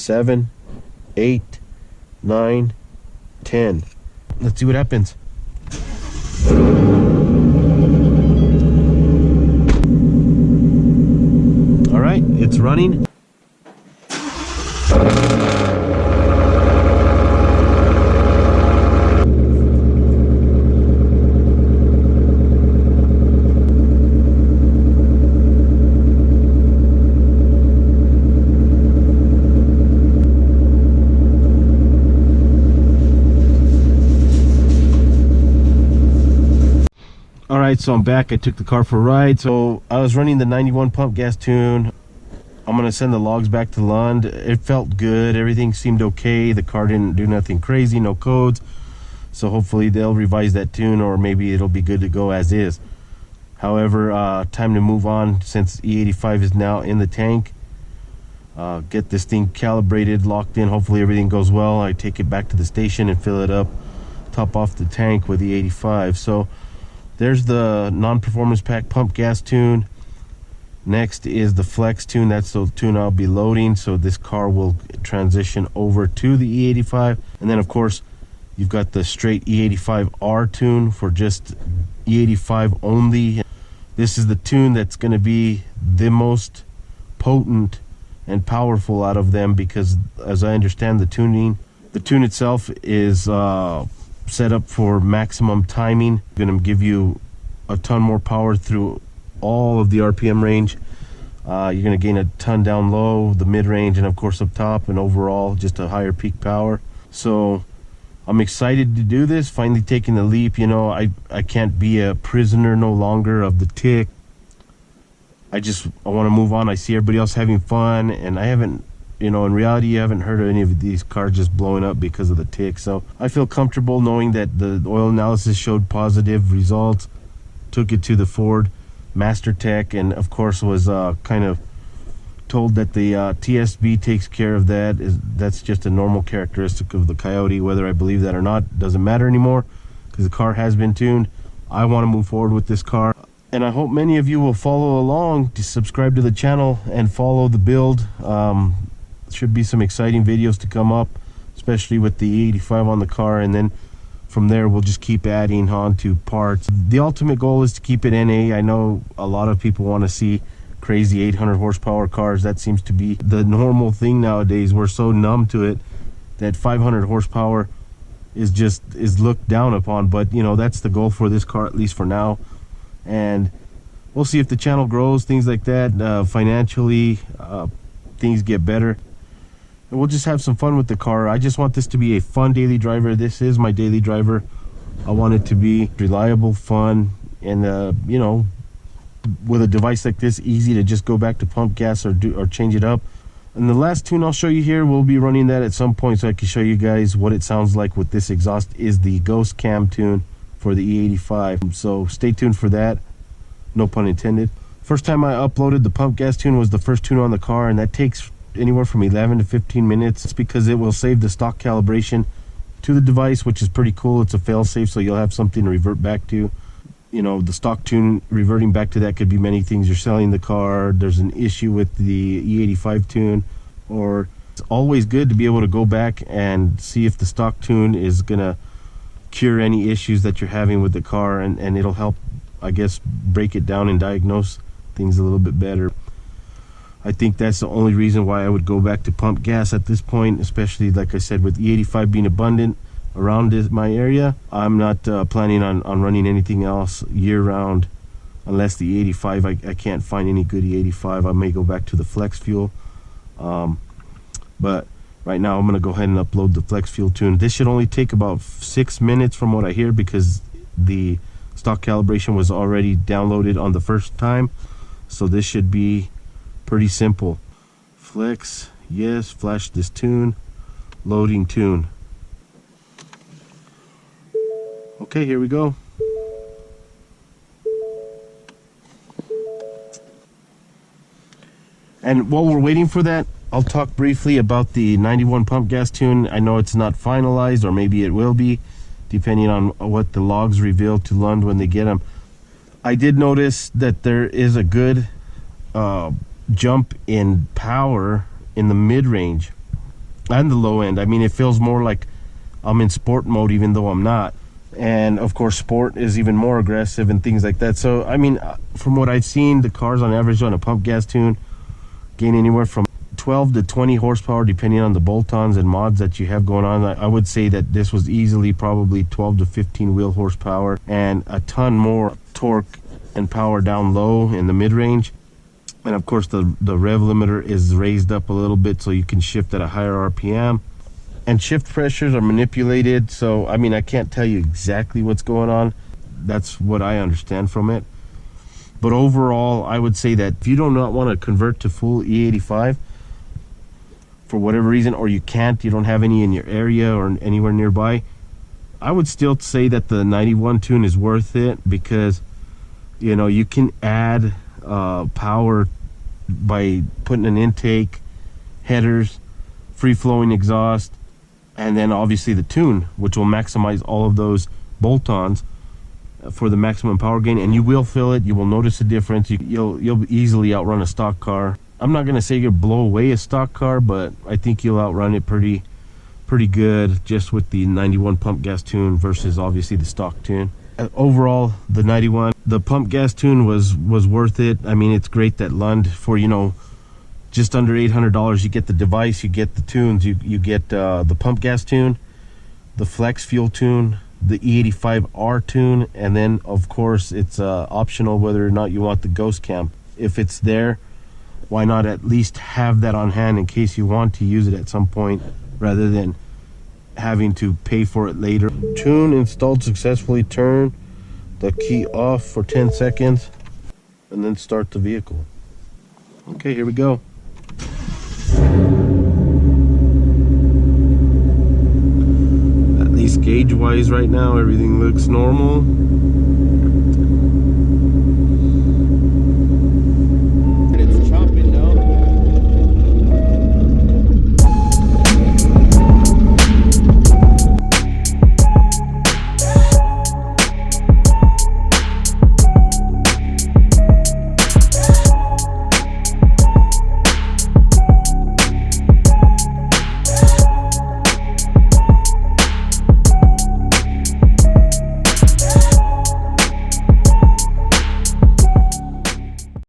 7, 8, 9, 10. Let's see what happens. All right, it's running. Alright, so I'm back. I took the car for a ride. So I was running the 91 pump gas tune. I'm going to send the logs back to Lund. It felt good. Everything seemed okay. The car didn't do nothing crazy, no codes. So hopefully they'll revise that tune, or maybe it'll be good to go as is. However, time to move on since E85 is now in the tank. Get this thing calibrated, locked in. Hopefully everything goes well. I take it back to the station and fill it up, top off the tank with the 85. So there's the non-performance pack pump gas tune. Next is the flex tune. That's the tune I'll be loading, so this car will transition over to the E85. And then of course you've got the straight E85R tune for just E85 only. This is the tune that's going to be the most potent and powerful out of them, because as I understand the tune itself is set up for maximum timing. Going to give you a ton more power through all of the RPM range. You're going to gain a ton down low, the mid range, and of course up top, and overall just a higher peak power. So I'm excited to do this, finally taking the leap. You know, I can't be a prisoner no longer of the tick. I want to move on. I see everybody else having fun, and I haven't, you know, in reality, you haven't heard of any of these cars just blowing up because of the tick. So I feel comfortable knowing that the oil analysis showed positive results. Took it to the Ford Master Tech, and of course was kind of told that the TSB takes care of that. That's just a normal characteristic of the Coyote. Whether I believe that or not doesn't matter anymore, because the car has been tuned. I want to move forward with this car, and I hope many of you will follow along, to subscribe to the channel and follow the build. Should be some exciting videos to come up, especially with the E85 on the car, and then from there we'll just keep adding on to parts. The ultimate goal is to keep it NA. I know a lot of people want to see crazy 800 horsepower cars. That seems to be the normal thing nowadays. We're so numb to it that 500 horsepower is looked down upon, but you know, that's the goal for this car, at least for now. And we'll see if the channel grows, things like that. Financially, things get better, and we'll just have some fun with the car. I just want this to be a fun daily driver. This is my daily driver. I want it to be reliable, fun, and you know, with a device like this, easy to just go back to pump gas or change it up. And the last tune I'll show you here, we'll be running that at some point so I can show you guys what it sounds like with this exhaust, is the Ghost Cam tune for the E85. So stay tuned for that, no pun intended. First time I uploaded the pump gas tune was the first tune on the car, and that takes anywhere from 11 to 15 minutes. It's because it will save the stock calibration to the device, which is pretty cool. It's a fail-safe, so you'll have something to revert back to. You know, the stock tune, reverting back to that could be many things. You're selling the car, there's an issue with the E85 tune, or it's always good to be able to go back and see if the stock tune is gonna cure any issues that you're having with the car, and it'll help, I guess, break it down and diagnose things a little bit better. I think that's the only reason why I would go back to pump gas at this point, especially like I said, with E85 being abundant around my area. I'm not planning on running anything else year round unless the E85, I can't find any good E85. I may go back to the flex fuel, but right now I'm gonna go ahead and upload the flex fuel tune. This should only take about 6 minutes from what I hear, because the stock calibration was already downloaded on the first time. So this should be pretty simple. Flex, yes, flash this tune, loading tune. Okay, here we go. And while we're waiting for that, I'll talk briefly about the 91 pump gas tune. I know it's not finalized, or maybe it will be, depending on what the logs reveal to Lund when they get them. I did notice that there is a good jump in power in the mid-range. and the low end. I mean, it feels more like I'm in sport mode even though I'm not. And of course sport is even more aggressive and things like that. So I mean, from what I've seen, the cars on average on a pump gas tune gain anywhere from 12 to 20 horsepower depending on the bolt-ons and mods that you have going on. I would say that this was easily probably 12 to 15 wheel horsepower and a ton more torque and power down low in the mid-range. And of course the rev limiter is raised up a little bit so you can shift at a higher RPM. And shift pressures are manipulated, so I mean, I can't tell you exactly what's going on. That's what I understand from it. But overall, I would say that if you do not want to convert to full E85 for whatever reason, or you can't, you don't have any in your area or anywhere nearby, I would still say that the 91 tune is worth it, because you know, you can add power by putting an intake, headers, free-flowing exhaust, and then obviously the tune, which will maximize all of those bolt-ons for the maximum power gain. And you will feel it, you will notice a difference. You'll easily outrun a stock car. I'm not going to say you'll blow away a stock car, but I think you'll outrun it pretty good just with the 91 pump gas tune versus obviously the stock tune. Overall, the 91, the pump gas tune was worth it. I mean, it's great that Lund, for, you know, just under $800, you get the device, you get the tunes, you get the pump gas tune, the flex fuel tune, the E85R tune, and then of course it's optional whether or not you want the ghost cam. If it's there, why not at least have that on hand in case you want to use it at some point, rather than having to pay for it later. Tune installed successfully. Turn the key off for 10 seconds and then start the vehicle. Okay, here we go. At least gauge wise right now everything looks normal.